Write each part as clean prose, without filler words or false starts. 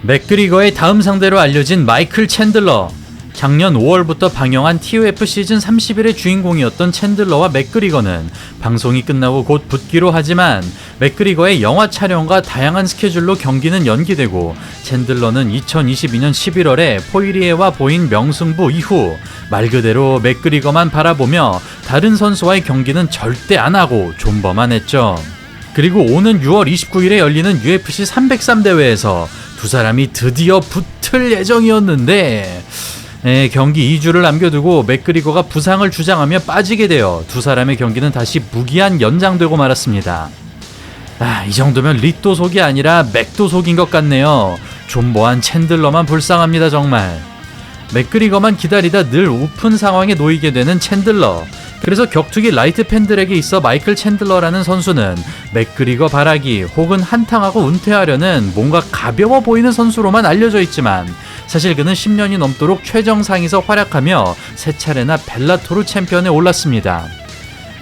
맥그리거의 다음 상대로 알려진 마이클 챈들러. 작년 5월부터 방영한 TOF 시즌 31의 주인공이었던 챈들러와 맥그리거는 방송이 끝나고 곧 붙기로 하지만 맥그리거의 영화 촬영과 다양한 스케줄로 경기는 연기되고 챈들러는 2022년 11월에 포이리에와 보인 명승부 이후 말 그대로 맥그리거만 바라보며 다른 선수와의 경기는 절대 안 하고 존버만 했죠. 그리고 오는 6월 29일에 열리는 UFC 303 대회에서 두 사람이 드디어 붙을 예정이었는데 경기 2주를 남겨두고 맥그리거가 부상을 주장하며 빠지게 되어 두 사람의 경기는 다시 무기한 연장되고 말았습니다. 이 정도면 리또속이 아니라 맥도속인 것 같네요. 존버한 챈들러만 불쌍합니다 정말. 맥그리거만 기다리다 늘 우픈 상황에 놓이게 되는 챈들러. 그래서 격투기 라이트 팬들에게 있어 마이클 챈들러라는 선수는 맥그리거 바라기 혹은 한탕하고 은퇴하려는 뭔가 가벼워 보이는 선수로만 알려져 있지만 사실 그는 10년이 넘도록 최정상에서 활약하며 세 차례나 벨라토르 챔피언에 올랐습니다.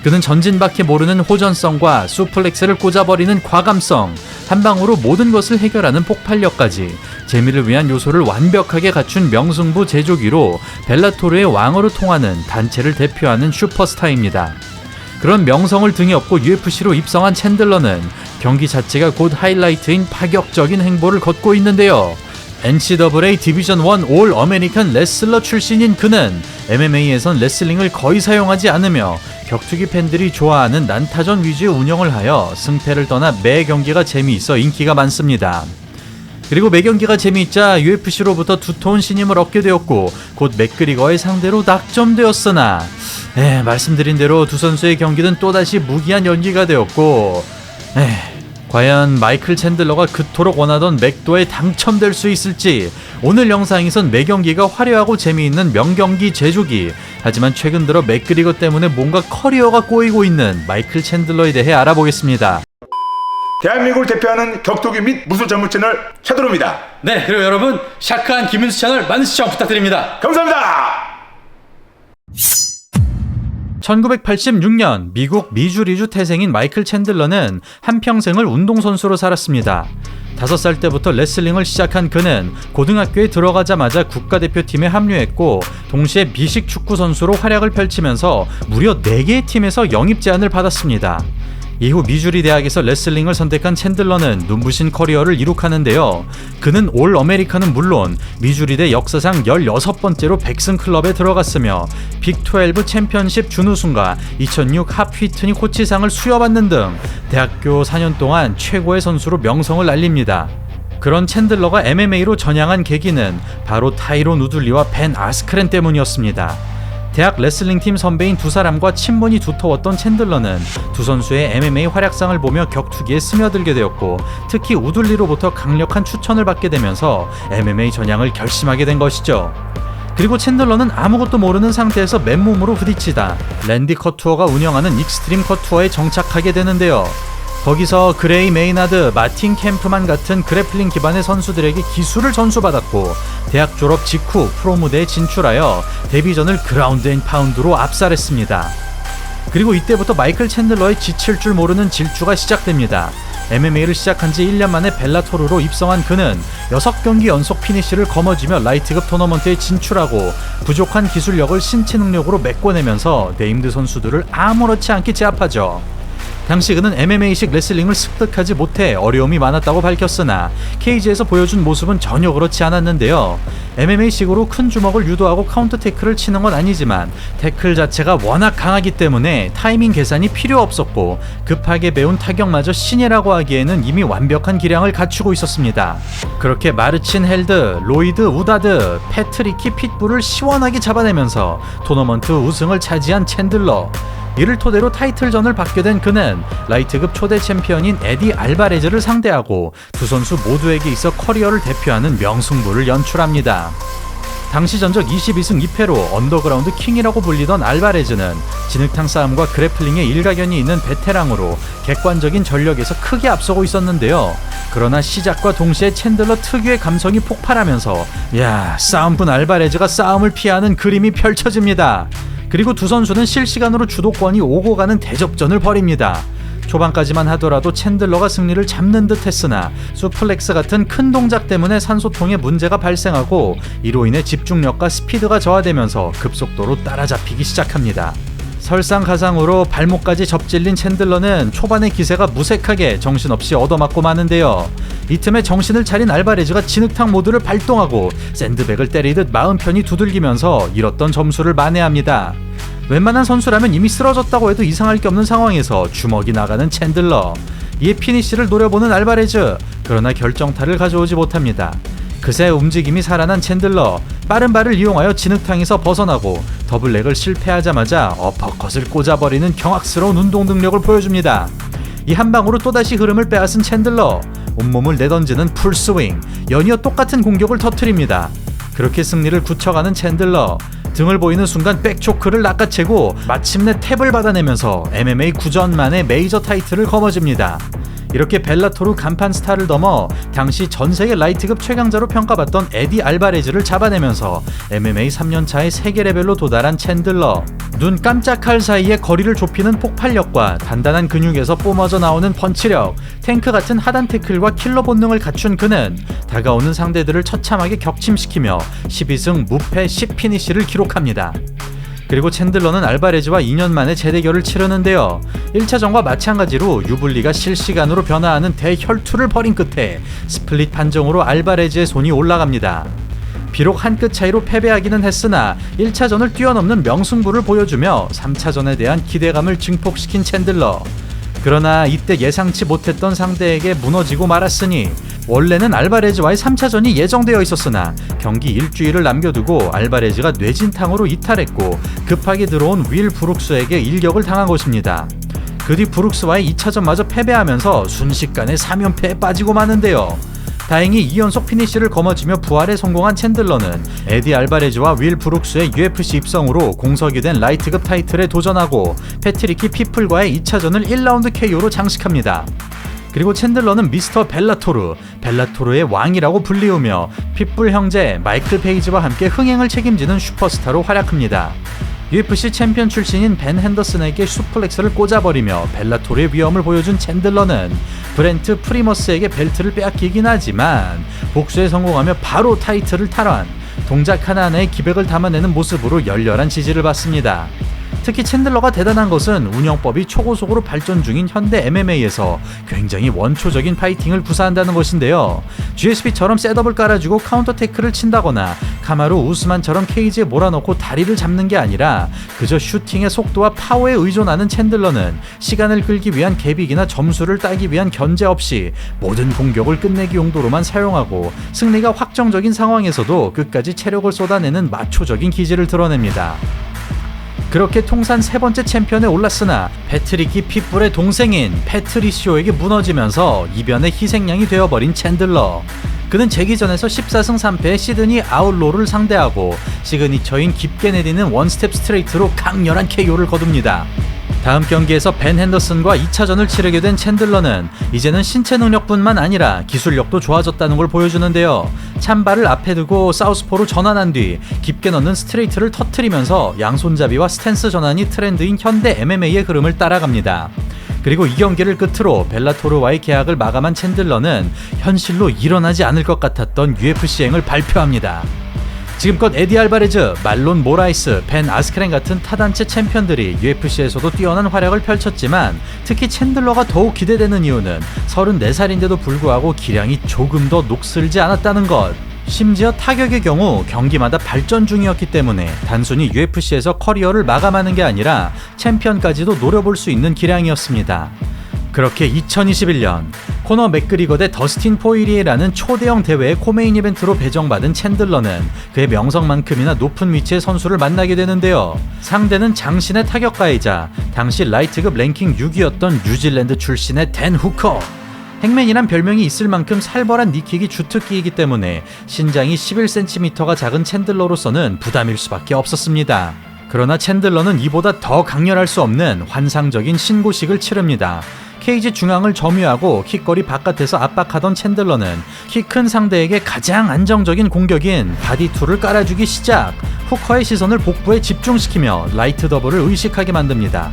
그는 전진밖에 모르는 호전성과 수플렉스를 꽂아버리는 과감성, 한 방으로 모든 것을 해결하는 폭발력까지 재미를 위한 요소를 완벽하게 갖춘 명승부 제조기로 벨라토르의 왕으로 통하는 단체를 대표하는 슈퍼스타입니다. 그런 명성을 등에 업고 UFC로 입성한 챈들러는 경기 자체가 곧 하이라이트인 파격적인 행보를 걷고 있는데요. NCAA 디비전 1 올 아메리칸 레슬러 출신인 그는 MMA에선 레슬링을 거의 사용하지 않으며 격투기 팬들이 좋아하는 난타전 위주의 운영을 하여 승패를 떠나 매 경기가 재미있어 인기가 많습니다. 그리고 매 경기가 재미있자 UFC로부터 두터운 신임을 얻게 되었고 곧 맥그리거의 상대로 낙점되었으나 말씀드린 대로 두 선수의 경기는 또다시 무기한 연기가 되었고 과연 마이클 챈들러가 그토록 원하던 맥도에 당첨될 수 있을지 오늘 영상에선 매 경기가 화려하고 재미있는 명경기 제조기 하지만 최근 들어 맥그리거 때문에 뭔가 커리어가 꼬이고 있는 마이클 챈들러에 대해 알아보겠습니다. 대한민국을 대표하는 격투기 및 무술 전문 채널 샤드로입니다. 네, 그리고 여러분 샤크한 김윤수 채널 많은 시청 부탁드립니다. 감사합니다. 1986년 미국 미주리주 태생인 마이클 챈들러는 한평생을 운동선수로 살았습니다. 5살 때부터 레슬링을 시작한 그는 고등학교에 들어가자마자 국가대표팀에 합류했고 동시에 미식 축구 선수로 활약을 펼치면서 무려 4개의 팀에서 영입 제안을 받았습니다. 이후 미주리 대학에서 레슬링을 선택한 챈들러는 눈부신 커리어를 이룩하는데요. 그는 올 아메리칸은 물론 미주리대 역사상 16번째로 100승 클럽에 들어갔으며 빅12 챔피언십 준우승과 2006 합휘트니 코치상을 수여받는 등 대학교 4년 동안 최고의 선수로 명성을 알립니다. 그런 챈들러가 MMA로 전향한 계기는 바로 타이론 우들리와 벤 아스크렌 때문이었습니다. 대학 레슬링팀 선배인 두 사람과 친분이 두터웠던 챈들러는 두 선수의 MMA 활약상을 보며 격투기에 스며들게 되었고 특히 우들리로부터 강력한 추천을 받게 되면서 MMA 전향을 결심하게 된 것이죠. 그리고 챈들러는 아무것도 모르는 상태에서 맨몸으로 부딪히다 랜디 커투어가 운영하는 익스트림 커투어에 정착하게 되는데요. 거기서 그레이 메이나드, 마틴 캠프만 같은 그래플링 기반의 선수들에게 기술을 전수받았고 대학 졸업 직후 프로 무대에 진출하여 데뷔전을 그라운드 앤 파운드로 압살했습니다. 그리고 이때부터 마이클 챈들러의 지칠 줄 모르는 질주가 시작됩니다. MMA를 시작한 지 1년 만에 벨라토르로 입성한 그는 6경기 연속 피니시를 거머쥐며 라이트급 토너먼트에 진출하고 부족한 기술력을 신체 능력으로 메꿔내면서 네임드 선수들을 아무렇지 않게 제압하죠. 당시 그는 MMA식 레슬링을 습득하지 못해 어려움이 많았다고 밝혔으나 케이지에서 보여준 모습은 전혀 그렇지 않았는데요. MMA식으로 큰 주먹을 유도하고 카운터 태클을 치는 건 아니지만 태클 자체가 워낙 강하기 때문에 타이밍 계산이 필요 없었고 급하게 배운 타격마저 신이라고 하기에는 이미 완벽한 기량을 갖추고 있었습니다. 그렇게 마르친 헬드, 로이드 우다드, 패트리키 핏불을 시원하게 잡아내면서 토너먼트 우승을 차지한 챈들러. 이를 토대로 타이틀전을 받게 된 그는 라이트급 초대 챔피언인 에디 알바레즈를 상대하고 두 선수 모두에게 있어 커리어를 대표하는 명승부를 연출합니다. 당시 전적 22승 2패로 언더그라운드 킹이라고 불리던 알바레즈는 진흙탕 싸움과 그래플링에 일가견이 있는 베테랑으로 객관적인 전력에서 크게 앞서고 있었는데요. 그러나 시작과 동시에 챈들러 특유의 감성이 폭발하면서 싸움꾼 알바레즈가 싸움을 피하는 그림이 펼쳐집니다. 그리고 두 선수는 실시간으로 주도권이 오고 가는 대접전을 벌입니다. 초반까지만 하더라도 챈들러가 승리를 잡는 듯 했으나 수플렉스 같은 큰 동작 때문에 산소통에 문제가 발생하고 이로 인해 집중력과 스피드가 저하되면서 급속도로 따라잡히기 시작합니다. 설상가상으로 발목까지 접질린 챈들러는 초반의 기세가 무색하게 정신없이 얻어맞고 마는데요. 이 틈에 정신을 차린 알바레즈가 진흙탕 모드를 발동하고 샌드백을 때리듯 마음 편히 두들기면서 잃었던 점수를 만회합니다. 웬만한 선수라면 이미 쓰러졌다고 해도 이상할 게 없는 상황에서 주먹이 나가는 챈들러. 이에 피니쉬를 노려보는 알바레즈. 그러나 결정타를 가져오지 못합니다. 그새 움직임이 살아난 챈들러. 빠른 발을 이용하여 진흙탕에서 벗어나고 더블렉을 실패하자마자 어퍼컷을 꽂아버리는 경악스러운 운동 능력을 보여줍니다. 이 한 방으로 또다시 흐름을 빼앗은 챈들러. 온몸을 내던지는 풀스윙, 연이어 똑같은 공격을 터뜨립니다. 그렇게 승리를 굳혀가는 챈들러. 등을 보이는 순간 백초크를 낚아채고 마침내 탭을 받아내면서 MMA 9전 만에 메이저 타이틀을 거머쥡니다. 이렇게 벨라토르 간판 스타를 넘어 당시 전세계 라이트급 최강자로 평가받던 에디 알바레즈를 잡아내면서 MMA 3년차의 세계 레벨로 도달한 챈들러. 눈 깜짝할 사이에 거리를 좁히는 폭발력과 단단한 근육에서 뿜어져 나오는 펀치력, 탱크 같은 하단 태클과 킬러 본능을 갖춘 그는 다가오는 상대들을 처참하게 격침시키며 12승 무패 10피니시를 기록합니다. 그리고 챈들러는 알바레즈와 2년 만에 재대결을 치르는데요. 1차전과 마찬가지로 유불리가 실시간으로 변화하는 대혈투를 벌인 끝에 스플릿 판정으로 알바레즈의 손이 올라갑니다. 비록 한 끗 차이로 패배하기는 했으나 1차전을 뛰어넘는 명승부를 보여주며 3차전에 대한 기대감을 증폭시킨 챈들러. 그러나 이때 예상치 못했던 상대에게 무너지고 말았으니 원래는 알바레즈와의 3차전이 예정되어 있었으나 경기 일주일을 남겨두고 알바레즈가 뇌진탕으로 이탈했고 급하게 들어온 윌 브룩스에게 일격을 당한 것입니다. 그 뒤 브룩스와의 2차전마저 패배하면서 순식간에 3연패에 빠지고 마는데요. 다행히 2연속 피니시를 거머쥐며 부활에 성공한 챈들러는 에디 알바레즈와 윌 브룩스의 UFC 입성으로 공석이 된 라이트급 타이틀에 도전하고 패트리키 피플과의 2차전을 1라운드 KO로 장식합니다. 그리고 챈들러는 미스터 벨라토르의 왕이라고 불리우며 핏불 형제 마이클 페이지와 함께 흥행을 책임지는 슈퍼스타로 활약합니다. UFC 챔피언 출신인 벤 핸더슨에게 슈플렉스를 꽂아버리며 벨라토르의 위험을 보여준 챈들러는 브렌트 프리머스에게 벨트를 빼앗기긴 하지만 복수에 성공하며 바로 타이틀을 탈환, 동작 하나하나에 기백을 담아내는 모습으로 열렬한 지지를 받습니다. 특히 챈들러가 대단한 것은 운영법이 초고속으로 발전 중인 현대 MMA에서 굉장히 원초적인 파이팅을 구사한다는 것인데요. GSP처럼 셋업을 깔아주고 카운터 태클을 친다거나 카마루 우스만처럼 케이지에 몰아넣고 다리를 잡는 게 아니라 그저 슈팅의 속도와 파워에 의존하는 챈들러는 시간을 끌기 위한 개빅이나 점수를 따기 위한 견제 없이 모든 공격을 끝내기 용도로만 사용하고 승리가 확정적인 상황에서도 끝까지 체력을 쏟아내는 마초적인 기질을 드러냅니다. 그렇게 통산 3번째 챔피언에 올랐으나 패트리키 핏불의 동생인 패트리시오에게 무너지면서 이변의 희생양이 되어버린 챈들러. 그는 재기전에서 14승 3패의 시드니 아웃로를 상대하고 시그니처인 깊게 내리는 원스텝 스트레이트로 강렬한 KO를 거둡니다. 다음 경기에서 벤 핸더슨과 2차전을 치르게 된 챈들러는 이제는 신체 능력뿐만 아니라 기술력도 좋아졌다는 걸 보여주는데요. 찬발을 앞에 두고 사우스포로 전환한 뒤 깊게 넣는 스트레이트를 터뜨리면서 양손잡이와 스탠스 전환이 트렌드인 현대 MMA의 흐름을 따라갑니다. 그리고 이 경기를 끝으로 벨라토르와의 계약을 마감한 챈들러는 현실로 일어나지 않을 것 같았던 UFC행을 발표합니다. 지금껏 에디 알바레즈, 말론 모라이스, 벤 아스크렌 같은 타단체 챔피언들이 UFC에서도 뛰어난 활약을 펼쳤지만 특히 챈들러가 더욱 기대되는 이유는 34살인데도 불구하고 기량이 조금 더 녹슬지 않았다는 것. 심지어 타격의 경우 경기마다 발전 중이었기 때문에 단순히 UFC에서 커리어를 마감하는 게 아니라 챔피언까지도 노려볼 수 있는 기량이었습니다. 그렇게 2021년 코너 맥그리거 대 더스틴 포이리에라는 초대형 대회의 코메인 이벤트로 배정받은 챈들러는 그의 명성만큼이나 높은 위치의 선수를 만나게 되는데요. 상대는 장신의 타격가이자 당시 라이트급 랭킹 6위였던 뉴질랜드 출신의 댄 후커. 행맨이란 별명이 있을 만큼 살벌한 니킥이 주특기이기 때문에 신장이 11cm가 작은 챈들러로서는 부담일 수밖에 없었습니다. 그러나 챈들러는 이보다 더 강렬할 수 없는 환상적인 신고식을 치릅니다. 케이지 중앙을 점유하고 킥거리 바깥에서 압박하던 챈들러는 키 큰 상대에게 가장 안정적인 공격인 바디2를 깔아주기 시작. 후커의 시선을 복부에 집중시키며 라이트 더블을 의식하게 만듭니다.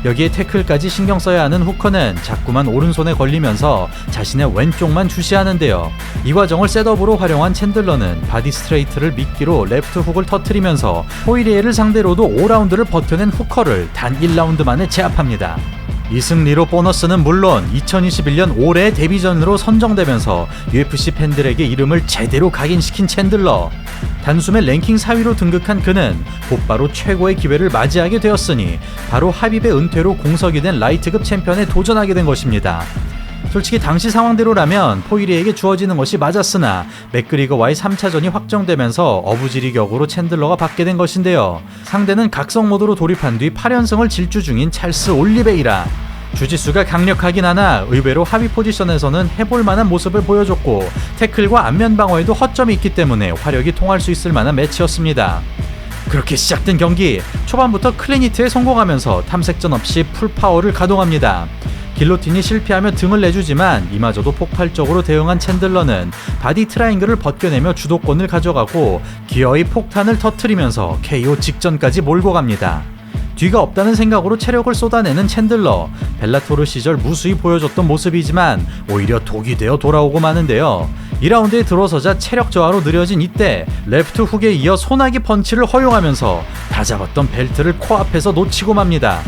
여기에 태클까지 신경 써야 하는 후커는 자꾸만 오른손에 걸리면서 자신의 왼쪽만 주시하는데요. 이 과정을 셋업으로 활용한 챈들러는 바디 스트레이트를 미끼로 레프트 훅을 터뜨리면서 포이리에를 상대로도 5라운드를 버텨낸 후커를 단 1라운드 만에 제압합니다. 이 승리로 보너스는 물론 2021년 올해의 데뷔전으로 선정되면서 UFC 팬들에게 이름을 제대로 각인시킨 챈들러. 단숨에 랭킹 4위로 등극한 그는 곧바로 최고의 기회를 맞이하게 되었으니 바로 하빕의 은퇴로 공석이 된 라이트급 챔피언에 도전하게 된 것입니다. 솔직히 당시 상황대로라면 포이리에게 주어지는 것이 맞았으나 맥그리거와의 3차전이 확정되면서 어부지리 격으로 챈들러가 받게 된 것인데요. 상대는 각성 모드로 돌입한 뒤 8연승을 질주 중인 찰스 올리베이라. 주짓수가 강력하긴 하나 의외로 하위 포지션에서는 해볼 만한 모습을 보여줬고 태클과 안면 방어에도 허점이 있기 때문에 화력이 통할 수 있을 만한 매치였습니다. 그렇게 시작된 경기, 초반부터 클린히트에 성공하면서 탐색전 없이 풀파워를 가동합니다. 길로틴이 실패하며 등을 내주지만 이마저도 폭발적으로 대응한 챈들러는 바디 트라이앵글을 벗겨내며 주도권을 가져가고 기어의 폭탄을 터뜨리면서 KO 직전까지 몰고 갑니다. 뒤가 없다는 생각으로 체력을 쏟아내는 챈들러. 벨라토르 시절 무수히 보여줬던 모습이지만 오히려 독이 되어 돌아오고 마는데요. 2라운드에 들어서자 체력 저하로 느려진 이때 레프트 훅에 이어 소나기 펀치를 허용하면서 다 잡았던 벨트를 코앞에서 놓치고 맙니다.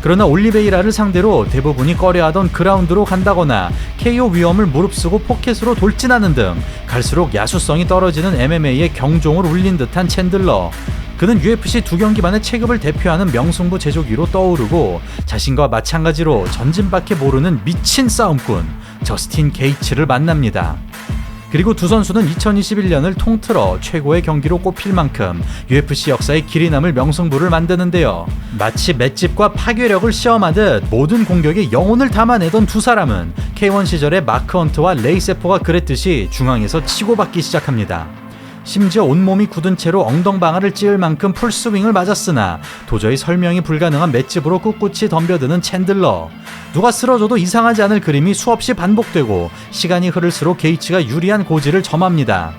그러나 올리베이라를 상대로 대부분이 꺼려하던 그라운드로 간다거나 KO 위험을 무릅쓰고 포켓으로 돌진하는 등 갈수록 야수성이 떨어지는 MMA의 경종을 울린 듯한 챈들러. 그는 UFC 2경기만의 체급을 대표하는 명승부 제조기로 떠오르고 자신과 마찬가지로 전진밖에 모르는 미친 싸움꾼 저스틴 게이츠를 만납니다. 그리고 두 선수는 2021년을 통틀어 최고의 경기로 꼽힐 만큼 UFC 역사에 길이 남을 명승부를 만드는데요. 마치 맷집과 파괴력을 시험하듯 모든 공격에 영혼을 담아내던 두 사람은 K1 시절의 마크 헌트와 레이 세포가 그랬듯이 중앙에서 치고받기 시작합니다. 심지어 온몸이 굳은 채로 엉덩방아를 찌을 만큼 풀스윙을 맞았으나 도저히 설명이 불가능한 맷집으로 꿋꿋이 덤벼드는 챈들러. 누가 쓰러져도 이상하지 않을 그림이 수없이 반복되고 시간이 흐를수록 게이츠가 유리한 고지를 점합니다.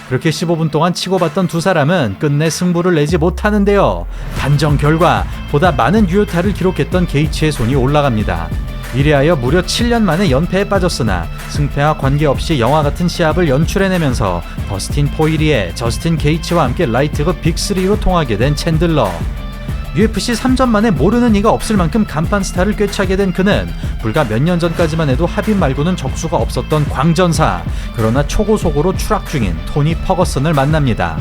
그렇게 15분 동안 치고받던 두 사람은 끝내 승부를 내지 못하는데요. 판정 결과 보다 많은 유효타를 기록했던 게이츠의 손이 올라갑니다. 이래하여 무려 7년 만에 연패에 빠졌으나 승패와 관계없이 영화 같은 시합을 연출해내면서 더스틴 포이리에, 저스틴 게이츠와 함께 라이트급 빅3로 통하게 된 챈들러. UFC 3전 만에 모르는 이가 없을 만큼 간판 스타를 꿰차게 된 그는 불과 몇 년 전까지만 해도 하빕 말고는 적수가 없었던 광전사, 그러나 초고속으로 추락 중인 토니 퍼거슨을 만납니다.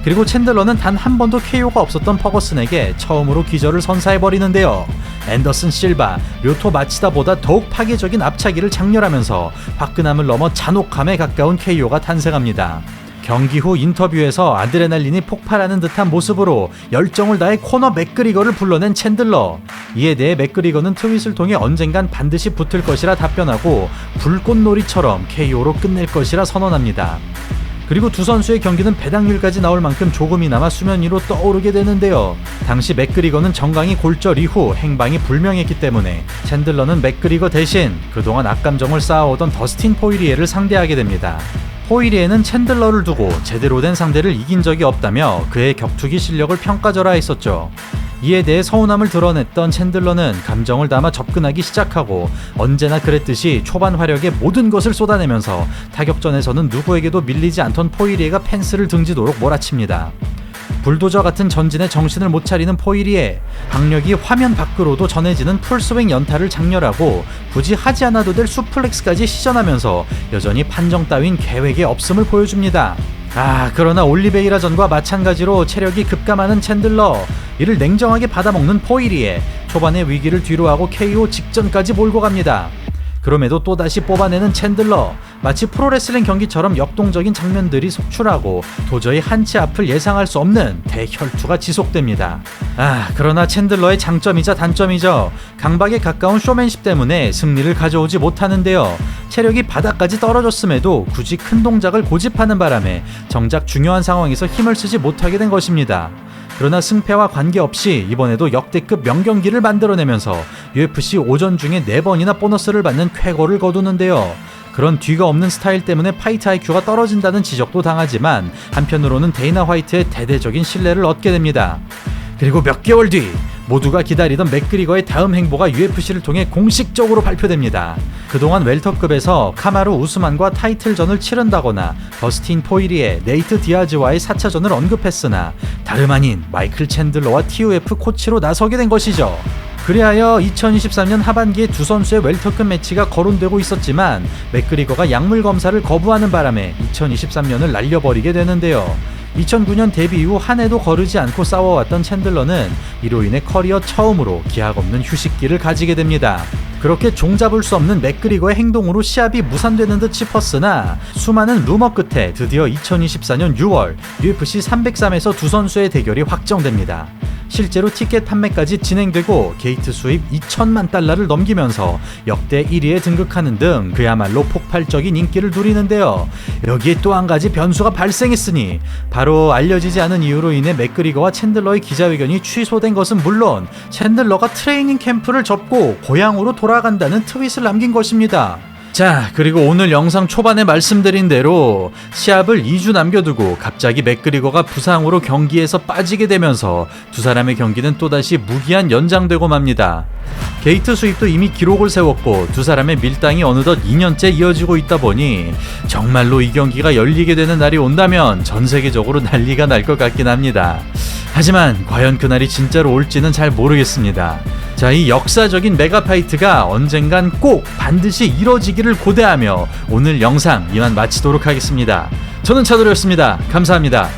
그리고 챈들러는 단 한 번도 KO가 없었던 퍼거슨에게 처음으로 기절을 선사해버리는데요. 앤더슨 실바, 료토 마치다보다 더욱 파괴적인 앞차기를 장렬하면서 화끈함을 넘어 잔혹함에 가까운 KO가 탄생합니다. 경기 후 인터뷰에서 아드레날린이 폭발하는 듯한 모습으로 열정을 다해 코너 맥그리거를 불러낸 챈들러. 이에 대해 맥그리거는 트윗을 통해 언젠간 반드시 붙을 것이라 답변하고 불꽃놀이처럼 KO로 끝낼 것이라 선언합니다. 그리고 두 선수의 경기는 배당률까지 나올 만큼 조금이나마 수면 위로 떠오르게 되는데요. 당시 맥그리거는 정강이 골절 이후 행방이 불명했기 때문에 챈들러는 맥그리거 대신 그동안 악감정을 쌓아오던 더스틴 포이리에를 상대하게 됩니다. 포이리에는 챈들러를 두고 제대로 된 상대를 이긴 적이 없다며 그의 격투기 실력을 평가절하했었죠. 이에 대해 서운함을 드러냈던 챈들러는 감정을 담아 접근하기 시작하고 언제나 그랬듯이 초반 화력에 모든 것을 쏟아내면서 타격전에서는 누구에게도 밀리지 않던 포이리에가 펜스를 등지도록 몰아칩니다. 불도저 같은 전진에 정신을 못 차리는 포이리에, 박력이 화면 밖으로도 전해지는 풀스윙 연타를 장렬하고 굳이 하지 않아도 될 수플렉스까지 시전하면서 여전히 판정 따윈 계획에 없음을 보여줍니다. 그러나 올리베이라전과 마찬가지로 체력이 급감하는 챈들러, 이를 냉정하게 받아먹는 포이리에 초반의 위기를 뒤로하고 KO 직전까지 몰고 갑니다. 그럼에도 또다시 뽑아내는 챈들러, 마치 프로레슬링 경기처럼 역동적인 장면들이 속출하고 도저히 한치 앞을 예상할 수 없는 대혈투가 지속됩니다. 그러나 챈들러의 장점이자 단점이죠. 강박에 가까운 쇼맨십 때문에 승리를 가져오지 못하는데요. 체력이 바닥까지 떨어졌음에도 굳이 큰 동작을 고집하는 바람에 정작 중요한 상황에서 힘을 쓰지 못하게 된 것입니다. 그러나 승패와 관계없이 이번에도 역대급 명경기를 만들어내면서 UFC 오전 중에 4번이나 보너스를 받는 쾌거를 거두는데요. 그런 뒤가 없는 스타일 때문에 파이트 IQ가 떨어진다는 지적도 당하지만 한편으로는 데이나 화이트의 대대적인 신뢰를 얻게 됩니다. 그리고 몇 개월 뒤 모두가 기다리던 맥그리거의 다음 행보가 UFC를 통해 공식적으로 발표됩니다. 그동안 웰터급에서 카마루 우스만과 타이틀전을 치른다거나 더스틴 포이리에 네이트 디아즈와의 4차전을 언급했으나 다름 아닌 마이클 챈들러와 TUF 코치로 나서게 된 것이죠. 그리하여 2023년 하반기에 두 선수의 웰터급 매치가 거론되고 있었지만 맥그리거가 약물 검사를 거부하는 바람에 2023년을 날려버리게 되는데요. 2009년 데뷔 이후 한 해도 거르지 않고 싸워왔던 챈들러는 이로 인해 커리어 처음으로 기약 없는 휴식기를 가지게 됩니다. 그렇게 종잡을 수 없는 맥그리거의 행동으로 시합이 무산되는 듯 싶었으나 수많은 루머 끝에 드디어 2024년 6월 UFC 303에서 두 선수의 대결이 확정됩니다. 실제로 티켓 판매까지 진행되고 게이트 수입 2천만 달러를 넘기면서 역대 1위에 등극하는 등 그야말로 폭발적인 인기를 누리는데요. 여기에 또 한 가지 변수가 발생했으니 바로 알려지지 않은 이유로 인해 맥그리거와 챈들러의 기자회견이 취소된 것은 물론 챈들러가 트레이닝 캠프를 접고 고향으로 돌아간다는 트윗을 남긴 것입니다. 자, 그리고 오늘 영상 초반에 말씀드린 대로 시합을 2주 남겨두고 갑자기 맥그리거가 부상으로 경기에서 빠지게 되면서 두 사람의 경기는 또다시 무기한 연장되고 맙니다. 게이트 수입도 이미 기록을 세웠고 두 사람의 밀당이 어느덧 2년째 이어지고 있다 보니 정말로 이 경기가 열리게 되는 날이 온다면 전 세계적으로 난리가 날 것 같긴 합니다. 하지만 과연 그날이 진짜로 올지는 잘 모르겠습니다. 자, 이 역사적인 메가파이트가 언젠간 꼭 반드시 이뤄지기를 고대하며 오늘 영상 이만 마치도록 하겠습니다. 저는 차도르였습니다. 감사합니다.